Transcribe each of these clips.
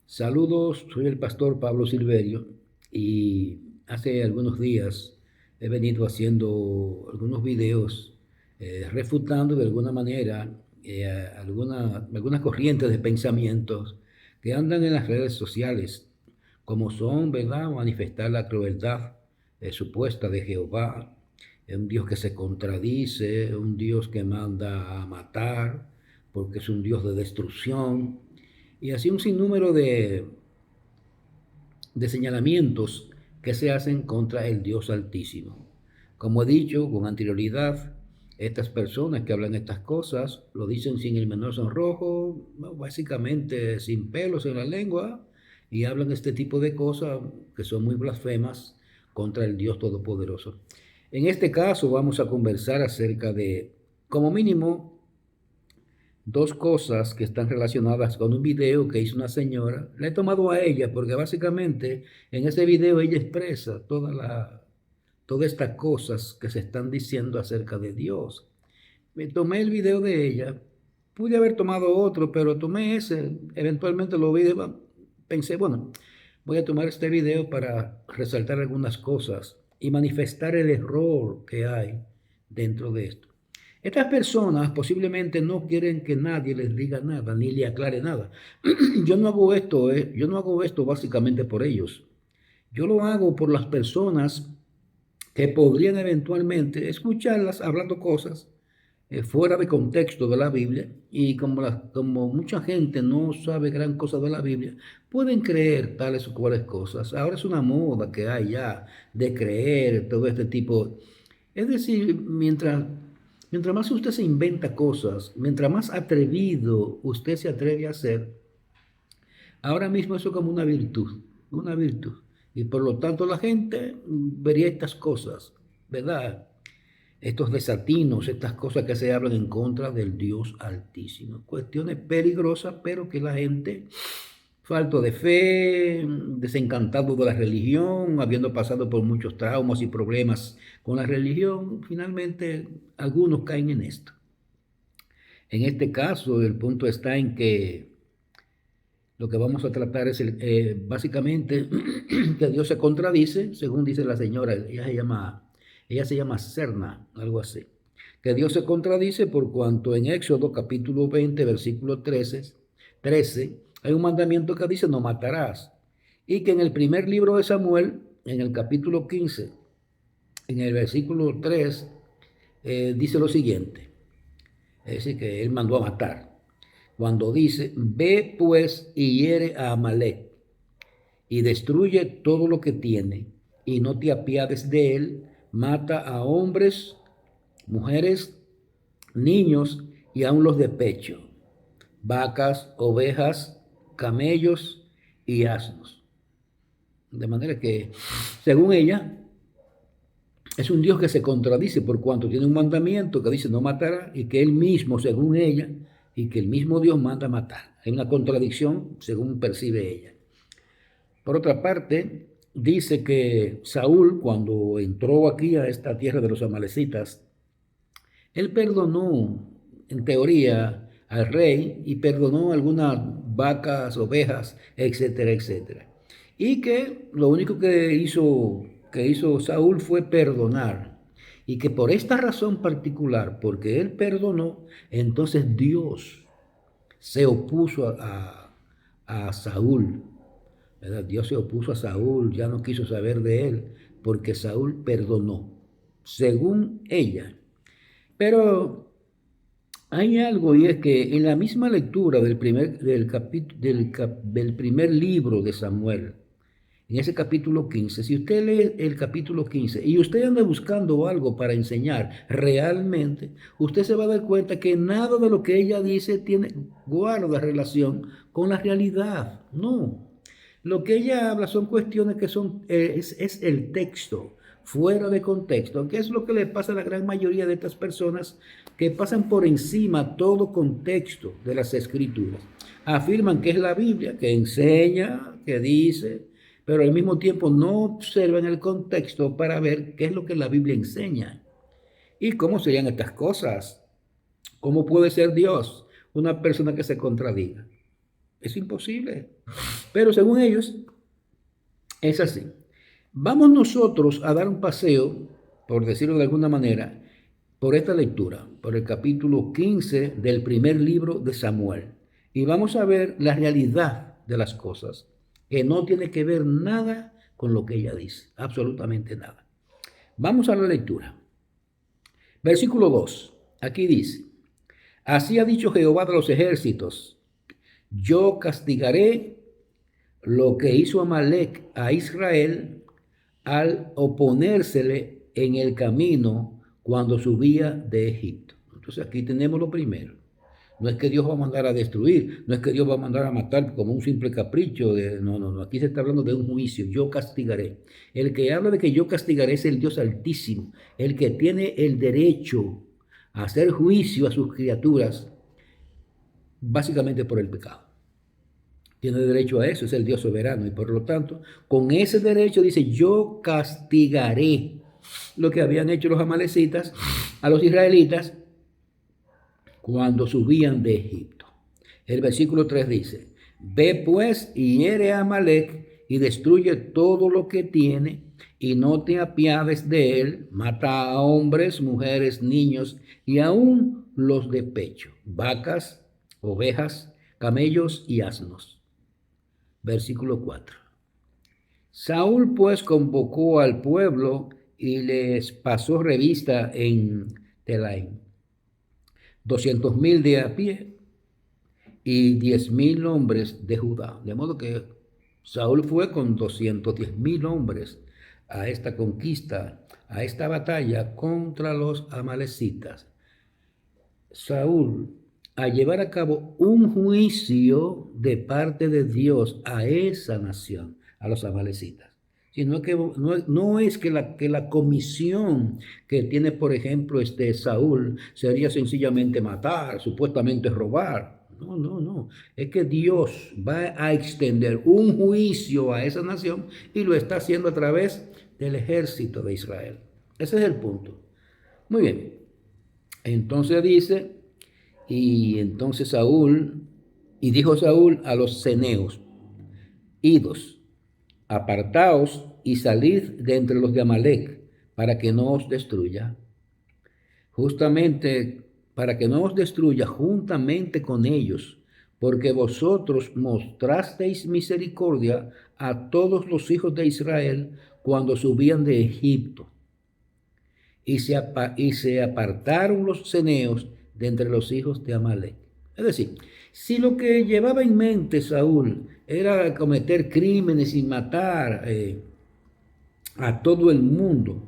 Saludos, soy el pastor Pablo Silverio y hace algunos días he venido haciendo algunos videos refutando de alguna manera algunas corrientes de pensamientos que andan en las redes sociales, como son, ¿verdad?, manifestar la crueldad supuesta de Jehová, un Dios que se contradice, un Dios que manda a matar, porque es un Dios de destrucción, y así un sinnúmero de señalamientos que se hacen contra el Dios Altísimo. Como he dicho con anterioridad, estas personas que hablan estas cosas lo dicen sin el menor sonrojo, básicamente sin pelos en la lengua, y hablan este tipo de cosas que son muy blasfemas contra el Dios Todopoderoso. En este caso vamos a conversar acerca de, como mínimo, dos cosas que están relacionadas con un video que hizo una señora. La he tomado a ella porque básicamente en ese video ella expresa todas estas cosas que se están diciendo acerca de Dios. Me tomé el video de ella, pude haber tomado otro, pero tomé ese, eventualmente lo vi, pensé, bueno, voy a tomar este video para resaltar algunas cosas y manifestar el error que hay dentro de esto. Estas personas posiblemente no quieren que nadie les diga nada ni le aclare nada. Yo no hago esto básicamente por ellos. Yo lo hago por las personas que podrían eventualmente escucharlas hablando cosas fuera de contexto de la Biblia, y como mucha gente no sabe gran cosa de la Biblia, pueden creer tales o cuales cosas. Ahora es una moda que hay ya de creer todo este tipo. Es decir, mientras más usted se inventa cosas, mientras más atrevido usted se atreve a ser, ahora mismo eso es como una virtud, una virtud. Y por lo tanto la gente vería estas cosas, ¿verdad? Estos desatinos, estas cosas que se hablan en contra del Dios Altísimo. Cuestiones peligrosas, pero que la gente, falto de fe, desencantado de la religión, habiendo pasado por muchos traumas y problemas con la religión, finalmente algunos caen en esto. En este caso, el punto está en que lo que vamos a tratar es básicamente que Dios se contradice, según dice la señora, ella se llama Serna, algo así. Que Dios se contradice por cuanto en Éxodo capítulo 20, versículo 13 hay un mandamiento que dice no matarás. Y que en el primer libro de Samuel, en el capítulo 15, en el versículo 3, dice lo siguiente. Es decir, que él mandó a matar. Cuando dice, ve pues y hiere a Amalek y destruye todo lo que tiene y no te apiades de él, mata a hombres, mujeres, niños y aun los de pecho, vacas, ovejas, camellos y asnos. De manera que, según ella, es un Dios que se contradice por cuanto tiene un mandamiento que dice no matará, y que él mismo, según ella, y que el mismo Dios manda matar. Hay una contradicción según percibe ella. Por otra parte, dice que Saúl, cuando entró aquí a esta tierra de los amalecitas, él perdonó, en teoría, al rey y perdonó algunas vacas, ovejas, etcétera, etcétera. Y que lo único que hizo Saúl fue perdonar. Y que por esta razón particular, porque él perdonó, entonces Dios se opuso a Saúl, ¿verdad? Dios se opuso a Saúl, ya no quiso saber de él, porque Saúl perdonó, según ella. Pero hay algo, y es que en la misma lectura del primer libro de Samuel, en ese capítulo 15, si usted lee el capítulo 15 y usted anda buscando algo para enseñar realmente, usted se va a dar cuenta que nada de lo que ella dice guarda relación con la realidad. No. Lo que ella habla son cuestiones que es el texto, fuera de contexto, que es lo que le pasa a la gran mayoría de estas personas que pasan por encima todo contexto de las escrituras. Afirman que es la Biblia, que enseña, que dice, pero al mismo tiempo no observan el contexto para ver qué es lo que la Biblia enseña. ¿Y cómo serían estas cosas? ¿Cómo puede ser Dios una persona que se contradiga? Es imposible. Pero según ellos, es así. Vamos nosotros a dar un paseo, por decirlo de alguna manera, por esta lectura, por el capítulo 15 del primer libro de Samuel. Y vamos a ver la realidad de las cosas, que no tiene que ver nada con lo que ella dice, absolutamente nada. Vamos a la lectura. Versículo 2. Aquí dice, así ha dicho Jehová de los ejércitos, yo castigaré lo que hizo Amalec a Israel al oponérsele en el camino cuando subía de Egipto. Entonces aquí tenemos lo primero. No es que Dios va a mandar a destruir, no es que Dios va a mandar a matar como un simple capricho. No. Aquí se está hablando de un juicio. Yo castigaré. El que habla de que yo castigaré es el Dios Altísimo, el que tiene el derecho a hacer juicio a sus criaturas, básicamente por el pecado. Tiene derecho a eso, es el Dios soberano. Y por lo tanto, con ese derecho dice, yo castigaré lo que habían hecho los amalecitas a los israelitas cuando subían de Egipto. El versículo 3 dice, ve pues y hiere a Amalec y destruye todo lo que tiene y no te apiades de él, mata a hombres, mujeres, niños y aún los de pecho, vacas, ovejas, camellos y asnos. Versículo 4. Saúl pues convocó al pueblo y les pasó revista en Telaim. 200,000 de a pie y 10,000 hombres de Judá. De modo que Saúl fue con 210,000 hombres a esta conquista, a esta batalla contra los amalecitas. Saúl, a llevar a cabo un juicio de parte de Dios a esa nación, a los amalecitas. Sino que no es que la comisión que tiene, por ejemplo, Saúl sería sencillamente matar, supuestamente robar. No. Es que Dios va a extender un juicio a esa nación y lo está haciendo a través del ejército de Israel. Ese es el punto. Muy bien. Entonces dice, y entonces dijo Saúl a los ceneos, idos, apartaos y salid de entre los de Amalec, para que no os destruya. Justamente, para que no os destruya juntamente con ellos, porque vosotros mostrasteis misericordia a todos los hijos de Israel cuando subían de Egipto. Y se apartaron los ceneos de entre los hijos de Amalec. Es decir, si lo que llevaba en mente Saúl era cometer crímenes y matar a todo el mundo,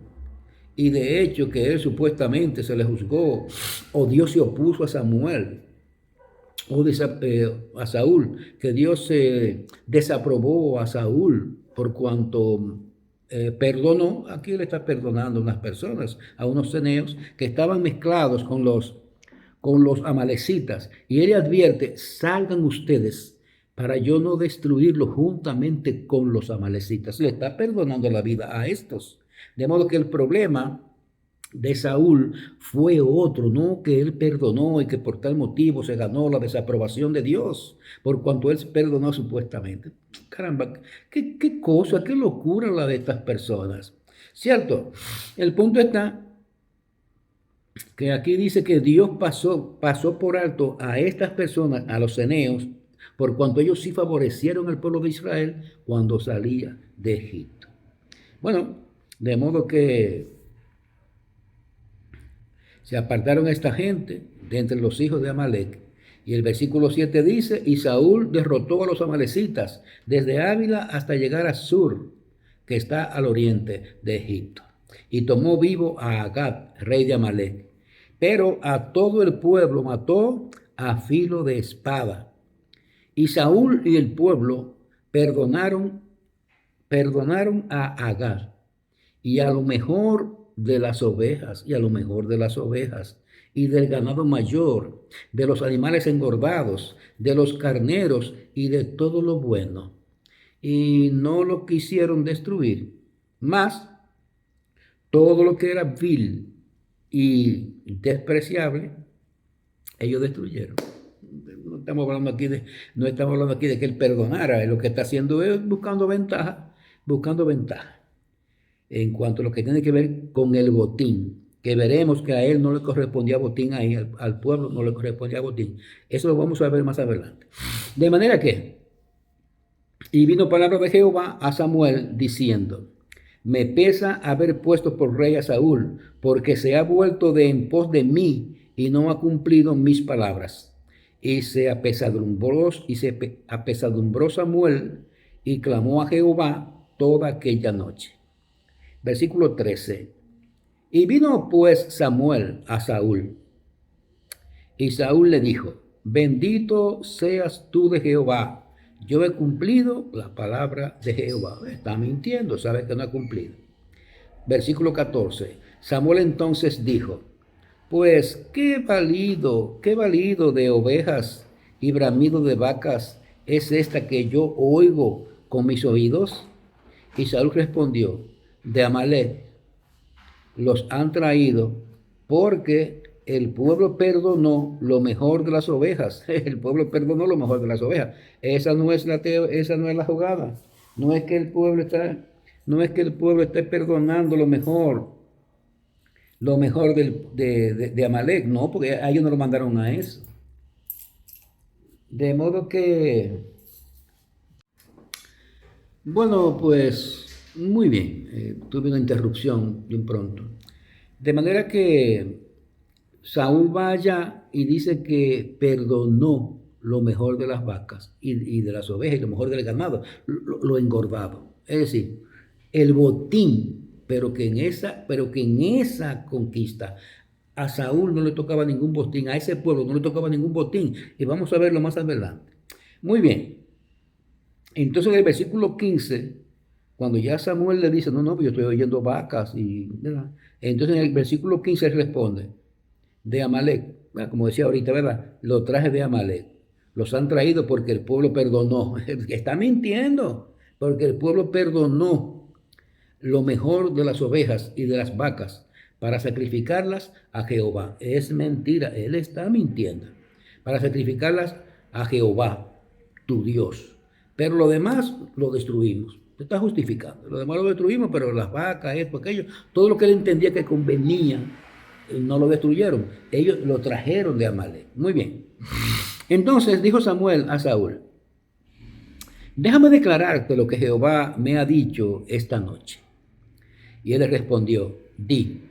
y de hecho que él supuestamente se le juzgó, o Dios se opuso a Samuel, o a Saúl, que Dios desaprobó a Saúl por cuanto perdonó, aquí le está perdonando a unas personas, a unos ceneos que estaban mezclados con los amalecitas, y él advierte, salgan ustedes para yo no destruirlos juntamente con los amalecitas. Le está perdonando la vida a estos. De modo que el problema de Saúl fue otro, no que él perdonó y que por tal motivo se ganó la desaprobación de Dios, por cuanto él perdonó supuestamente. Caramba, qué cosa, qué locura la de estas personas. ¿Cierto? El punto está que aquí dice que Dios pasó por alto a estas personas, a los ceneos, por cuanto ellos sí favorecieron al pueblo de Israel cuando salía de Egipto. Bueno, de modo que se apartaron a esta gente de entre los hijos de Amalec. Y el versículo 7 dice, y Saúl derrotó a los amalecitas desde Ávila hasta llegar a Sur, que está al oriente de Egipto. Y tomó vivo a Agag, rey de Amalec. Pero a todo el pueblo mató a filo de espada. Y Saúl y el pueblo perdonaron a Agag y a lo mejor de las ovejas, y del ganado mayor, de los animales engordados, de los carneros y de todo lo bueno. Y no lo quisieron destruir, mas todo lo que era vil y despreciable, ellos destruyeron. no estamos hablando aquí de que él perdonara. Lo que está haciendo es buscando ventaja en cuanto a lo que tiene que ver con el botín, que veremos que a él no le correspondía botín ahí, al pueblo no le correspondía botín. Eso lo vamos a ver más adelante. De manera que, y vino palabra de Jehová a Samuel diciendo: me pesa haber puesto por rey a Saúl, porque se ha vuelto de en pos de mí y no ha cumplido mis palabras. Y se apesadumbró Samuel y clamó a Jehová toda aquella noche. Versículo 13. Y vino pues Samuel a Saúl, y Saúl le dijo: bendito seas tú de Jehová, yo he cumplido la palabra de Jehová. Está mintiendo, sabe que no ha cumplido. Versículo 14. Samuel entonces dijo: pues qué balido de ovejas y bramido de vacas es esta que yo oigo con mis oídos. Y Saúl respondió: de Amalec los han traído, porque el pueblo perdonó lo mejor de las ovejas. El pueblo perdonó lo mejor de las ovejas. Esa no es la jugada. No es que el pueblo esté perdonando lo mejor de Amalec. No, porque a ellos no lo mandaron a eso. De modo que, bueno, pues muy bien. Tuve una interrupción de un pronto. De manera que Saúl va allá y dice que perdonó lo mejor de las vacas y de las ovejas y lo mejor del ganado, lo engordado. Es decir, el botín, pero que en esa conquista a Saúl no le tocaba ningún botín, a ese pueblo no le tocaba ningún botín. Y vamos a verlo más adelante. Muy bien. Entonces en el versículo 15, cuando ya Samuel le dice: no, yo estoy oyendo vacas, ¿verdad? Entonces en el versículo 15 él responde: de Amalec, como decía ahorita, ¿verdad? Lo traje de Amalec. Los han traído porque el pueblo perdonó. Está mintiendo, porque el pueblo perdonó lo mejor de las ovejas y de las vacas para sacrificarlas a Jehová. Es mentira, él está mintiendo. Para sacrificarlas a Jehová, tu Dios. Pero lo demás lo destruimos. Se está justificando. Lo demás lo destruimos, pero las vacas, esto, aquello, todo lo que él entendía que convenía, no lo destruyeron. Ellos lo trajeron de Amalec. Muy bien. Entonces dijo Samuel a Saúl: déjame declararte lo que Jehová me ha dicho esta noche. Y él le respondió: di.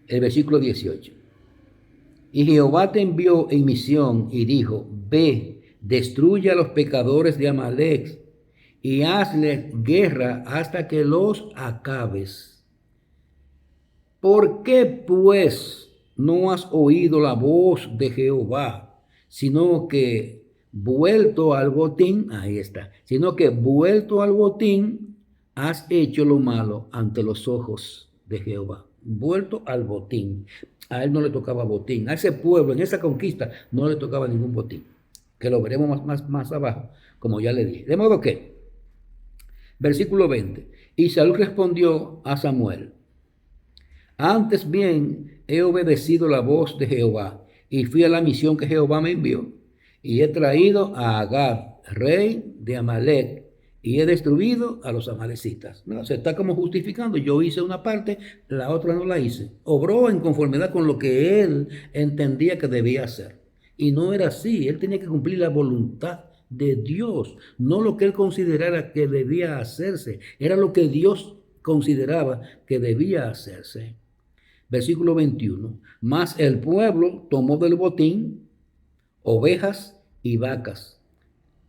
El versículo 18. Y Jehová te envió en misión y dijo: ve, destruye a los pecadores de Amalec y hazle guerra hasta que los acabes. ¿Por qué pues no has oído la voz de Jehová, sino que vuelto al botín, ahí está, sino que vuelto al botín has hecho lo malo ante los ojos de Jehová? Vuelto al botín. A él no le tocaba botín. A ese pueblo, en esa conquista, no le tocaba ningún botín. Que lo veremos más abajo, como ya le dije. De modo que, versículo 20. Y Saúl respondió a Samuel: antes bien he obedecido la voz de Jehová y fui a la misión que Jehová me envió. Y he traído a Agag, rey de Amalec, y he destruido a los amalecitas. No, se está como justificando. Yo hice una parte, la otra no la hice. Obró en conformidad con lo que él entendía que debía hacer. Y no era así. Él tenía que cumplir la voluntad de Dios, no lo que él considerara que debía hacerse. Era lo que Dios consideraba que debía hacerse. Versículo 21. Mas el pueblo tomó del botín ovejas y vacas.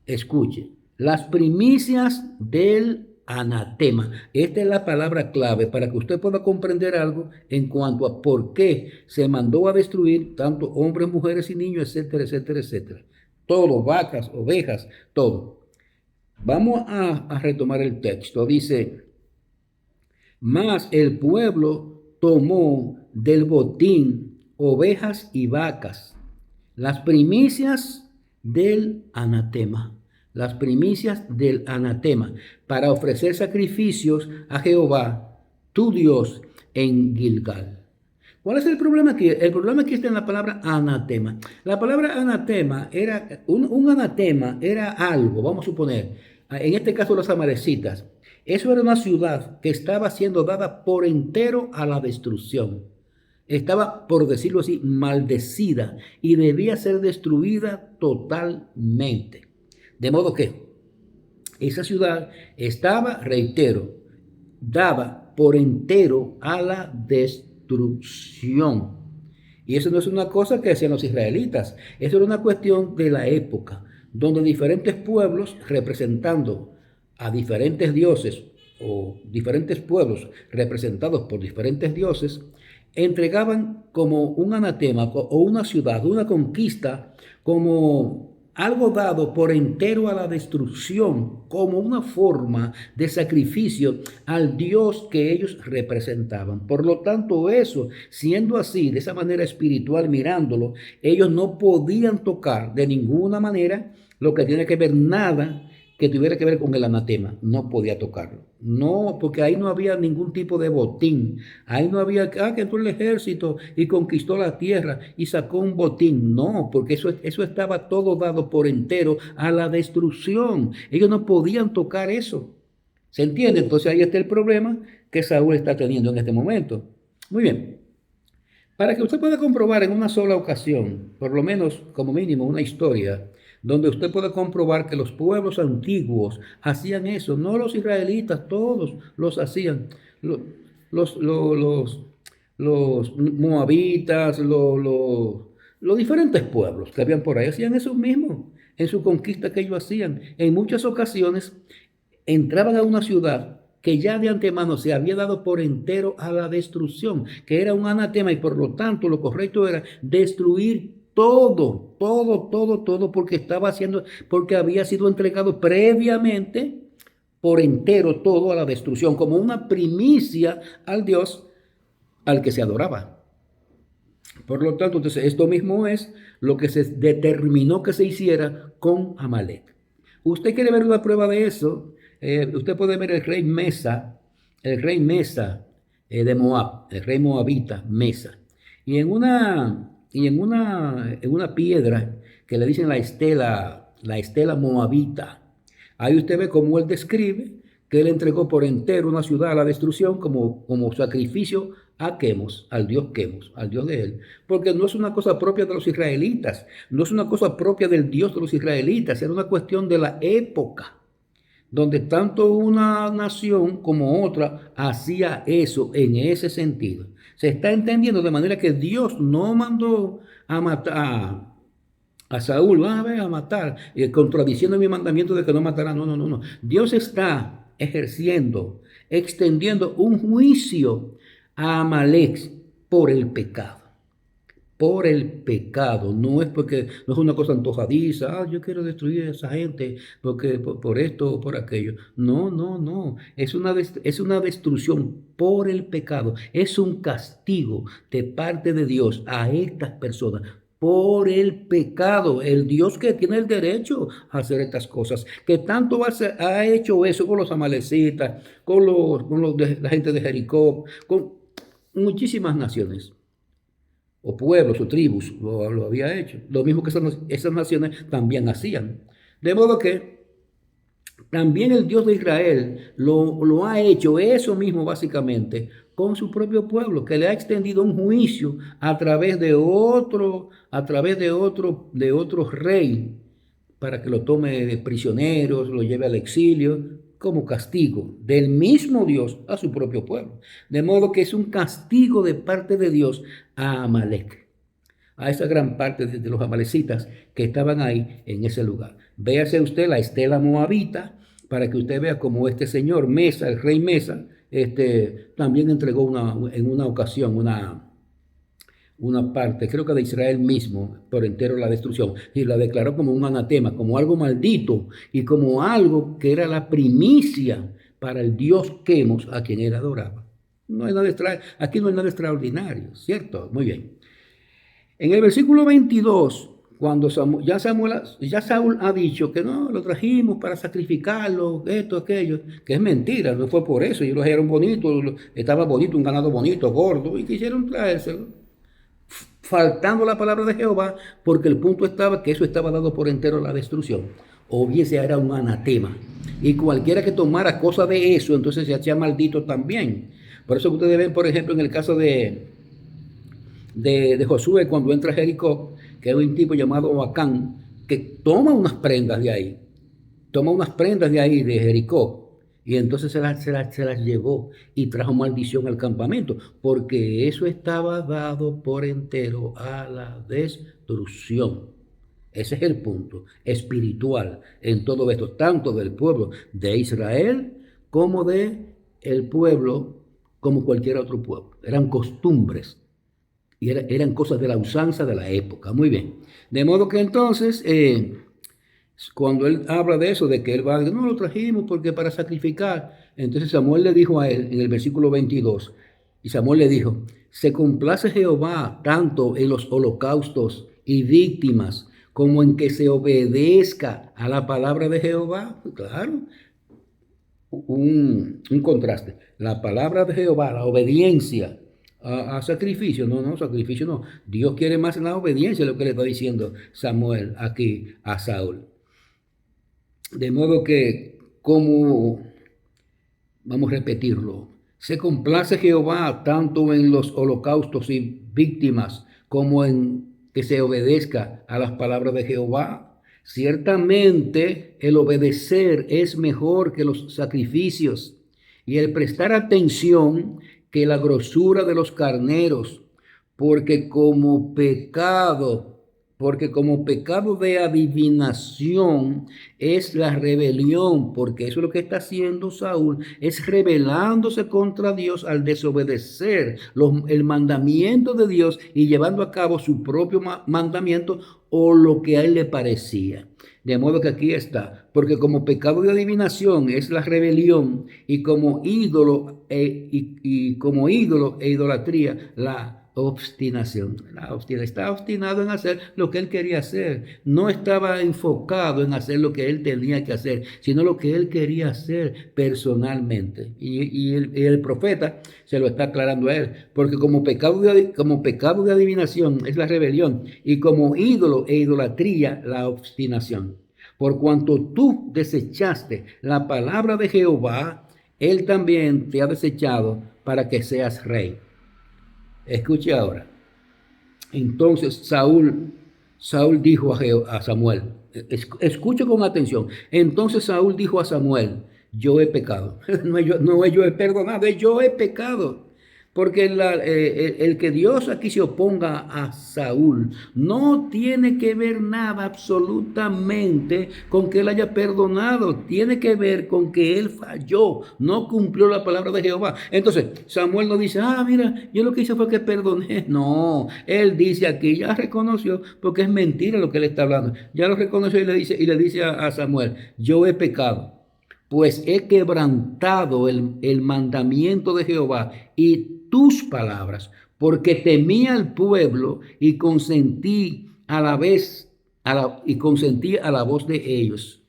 Escuche, las primicias del anatema. Esta es la palabra clave para que usted pueda comprender algo en cuanto a por qué se mandó a destruir tanto hombres, mujeres y niños, etcétera, etcétera, etcétera. Todo, vacas, ovejas, todo. Vamos a retomar el texto. Dice: mas el pueblo tomó del botín ovejas y vacas, las primicias del anatema. Las primicias del anatema, para ofrecer sacrificios a Jehová, tu Dios, en Gilgal. ¿Cuál es el problema aquí? El problema aquí está en la palabra anatema. La palabra anatema era, un anatema era algo, vamos a suponer, en este caso los amalecitas. Eso era una ciudad que estaba siendo dada por entero a la destrucción. Estaba, por decirlo así, maldecida y debía ser destruida totalmente. De modo que esa ciudad estaba, reitero, daba por entero a la destrucción. Y eso no es una cosa que hacían los israelitas, eso era una cuestión de la época, donde diferentes pueblos representando a diferentes dioses o diferentes pueblos representados por diferentes dioses, entregaban como un anatema o una ciudad, una conquista, como algo dado por entero a la destrucción, como una forma de sacrificio al Dios que ellos representaban. Por lo tanto, eso, siendo así, de esa manera espiritual, mirándolo, ellos no podían tocar de ninguna manera lo que tiene que ver nada que tuviera que ver con el anatema, no podía tocarlo. No, porque ahí no había ningún tipo de botín. Ahí no había, que entró el ejército y conquistó la tierra y sacó un botín. No, porque eso estaba todo dado por entero a la destrucción. Ellos no podían tocar eso. ¿Se entiende? Entonces ahí está el problema que Saúl está teniendo en este momento. Muy bien. Para que usted pueda comprobar en una sola ocasión, por lo menos como mínimo una historia, donde usted pueda comprobar que los pueblos antiguos hacían eso, no los israelitas, todos los hacían. Los, los, los, los moabitas, los diferentes pueblos que habían por ahí hacían eso mismo en su conquista que ellos hacían. En muchas ocasiones entraban a una ciudad que ya de antemano se había dado por entero a la destrucción, que era un anatema y por lo tanto lo correcto era destruir todo, todo, todo, todo, porque había sido entregado previamente por entero todo a la destrucción, como una primicia al Dios al que se adoraba. Por lo tanto, entonces, esto mismo es lo que se determinó que se hiciera con Amalek. ¿Usted quiere ver una prueba de eso? Usted puede ver el rey Mesa de Moab, el rey moabita Mesa. Y en una piedra que le dicen la estela moabita, ahí usted ve cómo él describe que él entregó por entero una ciudad a la destrucción como sacrificio a Quemos, al Quemos, al Dios de él. Porque no es una cosa propia de los israelitas, no es una cosa propia del Dios de los israelitas, era una cuestión de la época, donde tanto una nación como otra hacía eso en ese sentido. Se está entendiendo de manera que Dios no mandó a matar a Saúl, a matar, contradiciendo mi mandamiento de que no matará. No, no, no, no. Dios está ejerciendo, extendiendo un juicio a Amalek por el pecado. Por el pecado, no es porque no es una cosa antojadiza, yo quiero destruir a esa gente porque por esto o por aquello. No, no, no, es una destrucción por el pecado, es un castigo de parte de Dios a estas personas por el pecado, el Dios que tiene el derecho a hacer estas cosas, que tanto ha hecho eso con los amalecitas, con la gente de Jericó, con muchísimas naciones o pueblos o tribus lo había hecho. Lo mismo que esas naciones también hacían. De modo que también el Dios de Israel lo ha hecho eso mismo básicamente con su propio pueblo, que le ha extendido un juicio a través de otro rey para que lo tome de prisioneros, lo lleve al exilio, como castigo del mismo Dios a su propio pueblo. De modo que es un castigo de parte de Dios a Amalek, a esa gran parte de los amalecitas que estaban ahí en ese lugar. Véase usted la estela moabita para que usted vea cómo este señor Mesa, el rey Mesa, también entregó en una ocasión una parte, creo que de Israel mismo, por entero la destrucción, y la declaró como un anatema, como algo maldito y como algo que era la primicia para el Dios Quemos a quien él adoraba. No hay nada aquí no hay nada extraordinario, ¿cierto? Muy bien. En el versículo 22, cuando ya Saúl ha dicho que no, lo trajimos para sacrificarlo, esto, aquello, que es mentira, no fue por eso, ellos lo hallaron bonito, estaba bonito, un ganado bonito, gordo, y quisieron traérselo, faltando la palabra de Jehová, porque el punto estaba que eso estaba dado por entero a la destrucción, o bien se era un anatema, y cualquiera que tomara cosa de eso, entonces se hacía maldito también. Por eso ustedes ven, por ejemplo, en el caso de Josué cuando entra a Jericó, que es un tipo llamado Acán, que toma unas prendas de ahí, de Jericó, y entonces se las llevó y trajo maldición al campamento, porque eso estaba dado por entero a la destrucción. Ese es el punto espiritual en todo esto, tanto del pueblo de Israel como de el pueblo, como cualquier otro pueblo. Eran costumbres y eran cosas de la usanza de la época. Muy bien. De modo que entonces, cuando él habla de eso, de que él va a decir, no lo trajimos porque para sacrificar, entonces Samuel le dijo a él en el versículo 22, y Samuel le dijo, se complace Jehová tanto en los holocaustos y víctimas como en que se obedezca a la palabra de Jehová. Claro, un contraste. La palabra de Jehová, la obediencia a sacrificio, no, sacrificio no. Dios quiere más la obediencia, lo que le está diciendo Samuel aquí a Saúl. De modo que, como, vamos a repetirlo, se complace Jehová tanto en los holocaustos y víctimas como en que se obedezca a las palabras de Jehová. Ciertamente el obedecer es mejor que los sacrificios y el prestar atención que la grosura de los carneros, porque como pecado porque como pecado de adivinación es la rebelión, porque eso es lo que está haciendo Saúl, es rebelándose contra Dios al desobedecer el mandamiento de Dios y llevando a cabo su propio mandamiento o lo que a él le parecía. De modo que aquí está, porque como pecado de adivinación es la rebelión y como ídolo como ídolo e idolatría la obstinación. Estaba obstinado en hacer lo que él quería hacer. No estaba enfocado en hacer lo que él tenía que hacer, sino lo que él quería hacer personalmente. Y el profeta se lo está aclarando a él, porque como pecado de adivinación es la rebelión y como ídolo e idolatría la obstinación. Por cuanto tú desechaste la palabra de Jehová, él también te ha desechado para que seas rey. Escuche ahora. Entonces Saúl dijo a Samuel, escuche con atención. Entonces Saúl dijo a Samuel, yo he pecado. No yo he perdonado, yo he pecado. Porque el que Dios aquí se oponga a Saúl no tiene que ver nada absolutamente con que él haya perdonado. Tiene que ver con que él falló, no cumplió la palabra de Jehová. Entonces Samuel no dice, mira, yo lo que hice fue que perdoné. No, él dice aquí, ya reconoció, porque es mentira lo que él está hablando. Ya lo reconoció y le dice a Samuel, yo he pecado. Pues he quebrantado el mandamiento de Jehová y tus palabras, porque temí al pueblo y consentí a la vez consentí a la voz de ellos.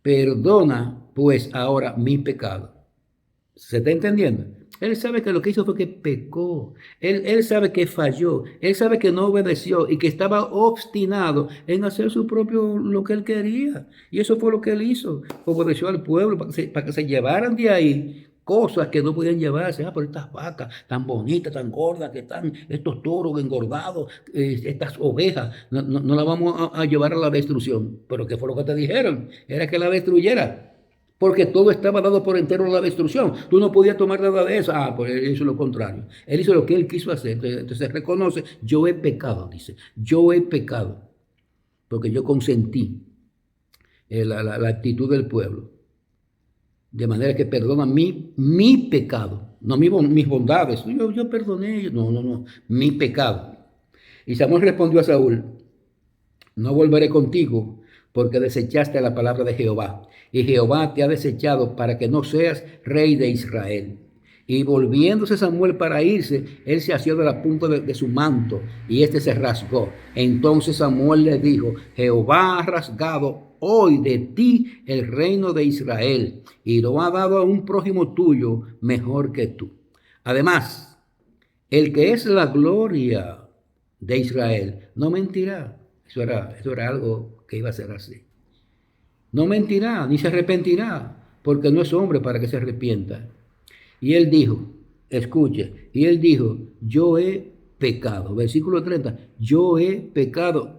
Perdona pues ahora mi pecado. ¿Se está entendiendo? Él sabe que lo que hizo fue que pecó. Él sabe que falló. Él sabe que no obedeció y que estaba obstinado en hacer su propio lo que él quería. Y eso fue lo que él hizo. Obedeció al pueblo para que se llevaran de ahí cosas que no podían llevarse. Por estas vacas tan bonitas, tan gordas que están, estos toros engordados, estas ovejas, no las vamos a llevar a la destrucción. Pero ¿qué fue lo que te dijeron? Era que la destruyera. Porque todo estaba dado por entero a la destrucción. Tú no podías tomar nada de eso. Pues él hizo lo contrario. Él hizo lo que él quiso hacer. Entonces reconoce, yo he pecado, dice. Yo he pecado. Porque yo consentí la actitud del pueblo. De manera que perdona mi pecado. No mis bondades. Yo perdoné. No. Mi pecado. Y Samuel respondió a Saúl, no volveré contigo porque desechaste la palabra de Jehová. Y Jehová te ha desechado para que no seas rey de Israel. Y volviéndose Samuel para irse, él se asió de la punta de su manto y este se rasgó. Entonces Samuel le dijo: Jehová ha rasgado hoy de ti el reino de Israel y lo ha dado a un prójimo tuyo mejor que tú. Además, el que es la gloria de Israel no mentirá. Eso era algo que iba a ser así. No mentirá ni se arrepentirá, porque no es hombre para que se arrepienta. Y él dijo, escuche, y él dijo: yo he pecado. Versículo 30, yo he pecado.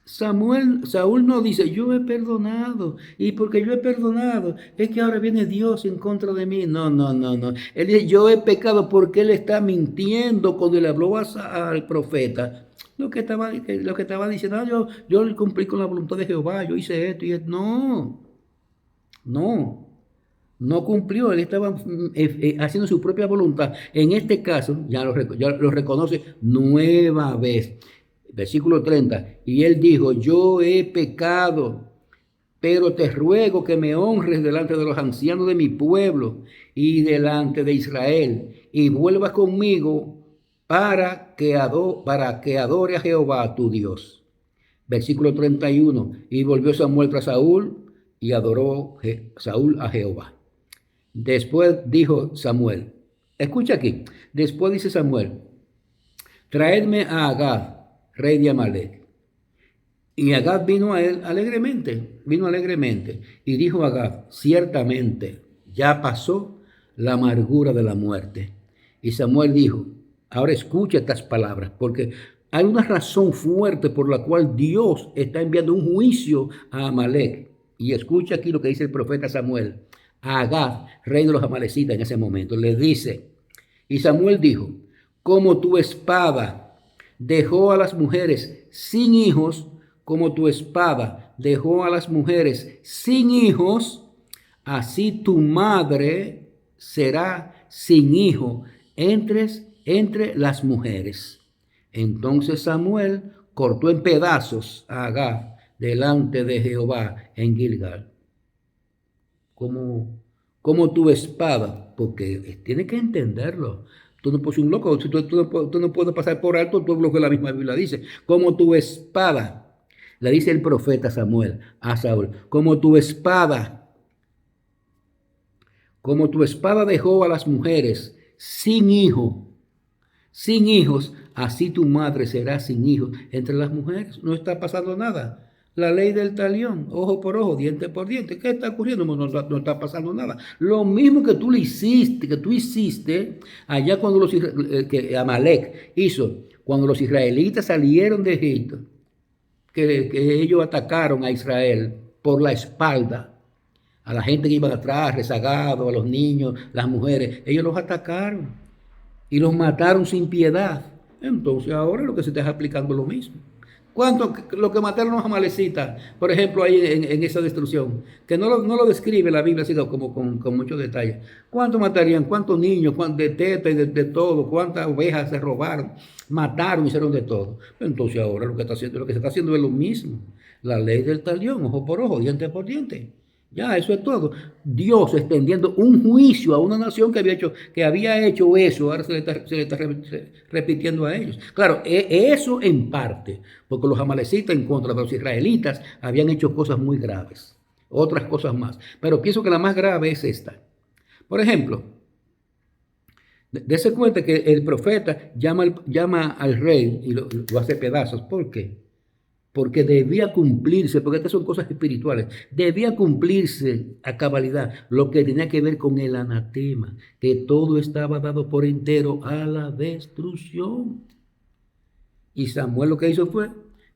Saúl no dice: yo he perdonado, y porque yo he perdonado, es que ahora viene Dios en contra de mí. No, no, no, no. Él dice: yo he pecado, porque él está mintiendo cuando le habló al profeta. Lo que estaba diciendo: yo cumplí con la voluntad de Jehová, yo hice esto y esto. No, no. No cumplió, él estaba haciendo su propia voluntad. En este caso, ya lo reconoce nueva vez. Versículo 30. Y él dijo: yo he pecado, pero te ruego que me honres delante de los ancianos de mi pueblo y delante de Israel, y vuelvas conmigo para que adore a Jehová tu Dios. Versículo 31. Y volvió Samuel tras Saúl y adoró Saúl a Jehová. Después dijo Samuel, escucha aquí, después dice Samuel: traedme a Agag, rey de Amalek. Y Agag vino a él alegremente, y dijo Agag: ciertamente ya pasó la amargura de la muerte. Y Samuel dijo: ahora escucha estas palabras, porque hay una razón fuerte por la cual Dios está enviando un juicio a Amalek. Y escucha aquí lo que dice el profeta Samuel a Agag, rey de los amalecitas en ese momento. Le dice, y Samuel dijo: como tu espada dejó a las mujeres sin hijos, como tu espada dejó a las mujeres sin hijos, así tu madre será sin hijo entre las mujeres. Entonces Samuel cortó en pedazos a Agag delante de Jehová en Gilgal. Como tu espada, porque tiene que entenderlo. Tú no puedes ser un loco, tú no puedes pasar por alto todo lo que la misma Biblia dice. Como tu espada, le dice el profeta Samuel a Saúl: como tu espada dejó a las mujeres sin hijos, así tu madre será sin hijos entre las mujeres. No está pasando nada. La ley del talión, ojo por ojo, diente por diente. ¿Qué está ocurriendo? No está pasando nada. Lo mismo que tú hiciste allá cuando que Amalek hizo, cuando los israelitas salieron de Egipto, que ellos atacaron a Israel por la espalda, a la gente que iba atrás, rezagados, a los niños, las mujeres. Ellos los atacaron y los mataron sin piedad. Entonces ahora lo que se está aplicando es lo mismo. ¿Cuánto lo que mataron los amalecitas, por ejemplo, ahí en esa destrucción? Que no lo describe la Biblia así como con muchos detalles. ¿Cuánto matarían? ¿Cuántos niños? De teta y de todo? ¿Cuántas ovejas se robaron? Mataron, hicieron de todo. Entonces ahora lo que se está haciendo es lo mismo. La ley del talión, ojo por ojo, diente por diente. Ya, eso es todo. Dios extendiendo un juicio a una nación que había hecho eso, ahora se le está repitiendo a ellos. Claro, eso en parte, porque los amalecitas en contra de los israelitas habían hecho cosas muy graves, otras cosas más. Pero pienso que la más grave es esta. Por ejemplo, dése cuenta que el profeta llama al rey y lo hace pedazos. ¿Por qué? Porque debía cumplirse, porque estas son cosas espirituales, debía cumplirse a cabalidad lo que tenía que ver con el anatema, que todo estaba dado por entero a la destrucción. Y Samuel lo que hizo fue,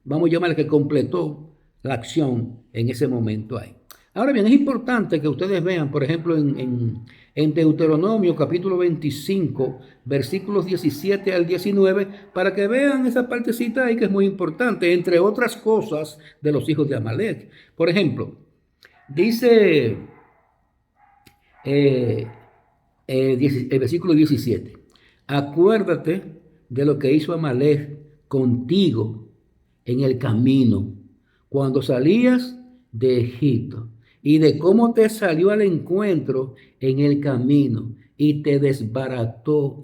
vamos a llamarle que completó la acción en ese momento ahí. Ahora bien, es importante que ustedes vean, por ejemplo, en Deuteronomio capítulo 25, versículos 17 al 19, para que vean esa partecita ahí que es muy importante, entre otras cosas de los hijos de Amalek. Por ejemplo, dice el versículo 17, acuérdate de lo que hizo Amalek contigo en el camino, cuando salías de Egipto, y de cómo te salió al encuentro en el camino, y te desbarató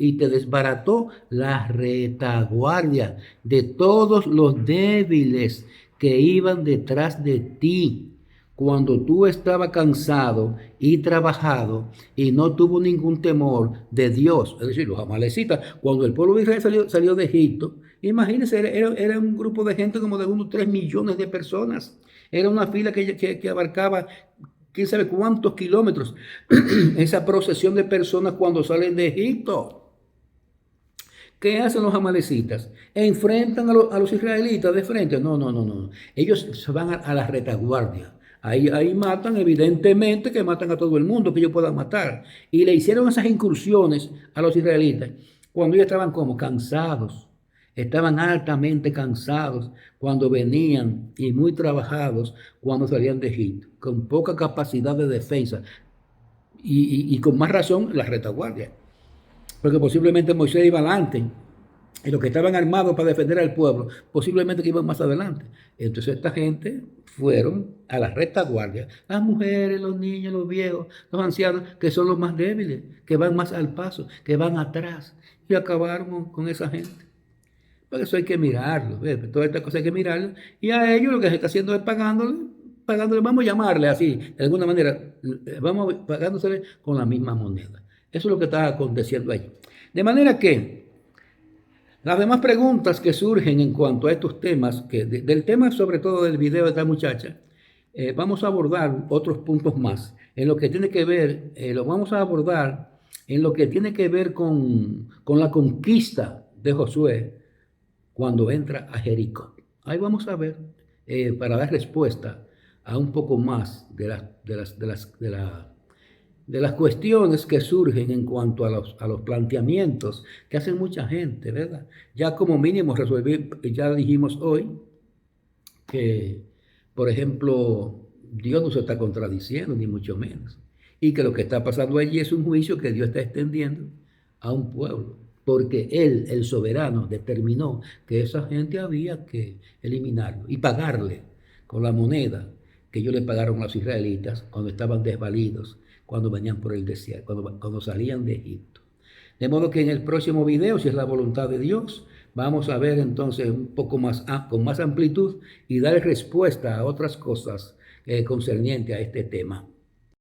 la retaguardia de todos los débiles que iban detrás de ti. Cuando tú estabas cansado y trabajado y no tuvo ningún temor de Dios, es decir, los amalecitas, cuando el pueblo de Israel salió de Egipto, imagínense, era un grupo de gente como de unos 3 millones de personas. Era una fila que abarcaba quién sabe cuántos kilómetros. Esa procesión de personas cuando salen de Egipto. ¿Qué hacen los amalecitas? ¿Enfrentan a los israelitas de frente? No, no, no, no. Ellos se van a la retaguardia. Ahí matan, evidentemente que matan a todo el mundo que ellos puedan matar. Y le hicieron esas incursiones a los israelitas cuando ellos estaban como cansados. Estaban altamente cansados cuando venían y muy trabajados cuando salían de Egipto, con poca capacidad de defensa y con más razón la retaguardia. Porque posiblemente Moisés iba adelante y los que estaban armados para defender al pueblo, posiblemente que iban más adelante. Entonces esta gente fueron a la retaguardia, las mujeres, los niños, los viejos, los ancianos, que son los más débiles, que van más al paso, que van atrás, y acabaron con esa gente. Por eso hay que mirarlo, ¿ves? Toda esta cosa hay que mirarlo, y a ellos lo que se está haciendo es pagándole, vamos a llamarle así, de alguna manera, vamos pagándosele con la misma moneda. Eso es lo que está aconteciendo ahí. De manera que las demás preguntas que surgen en cuanto a estos temas, del tema sobre todo del video de esta muchacha, vamos a abordar otros puntos más. En lo que tiene que ver, lo vamos a abordar en lo que tiene que ver con la conquista de Josué cuando entra a Jericó. Ahí vamos a ver, para dar respuesta a un poco más de las cuestiones que surgen en cuanto a los planteamientos que hacen mucha gente, ¿verdad? Ya como mínimo ya dijimos hoy que, por ejemplo, Dios no se está contradiciendo, ni mucho menos. Y que lo que está pasando allí es un juicio que Dios está extendiendo a un pueblo. Porque Él, el soberano, determinó que esa gente había que eliminarlo y pagarle con la moneda que ellos le pagaron a los israelitas cuando estaban desvalidos, cuando venían por el desierto, cuando salían de Egipto. De modo que en el próximo video, si es la voluntad de Dios, vamos a ver entonces un poco más, con más amplitud y dar respuesta a otras cosas concernientes a este tema.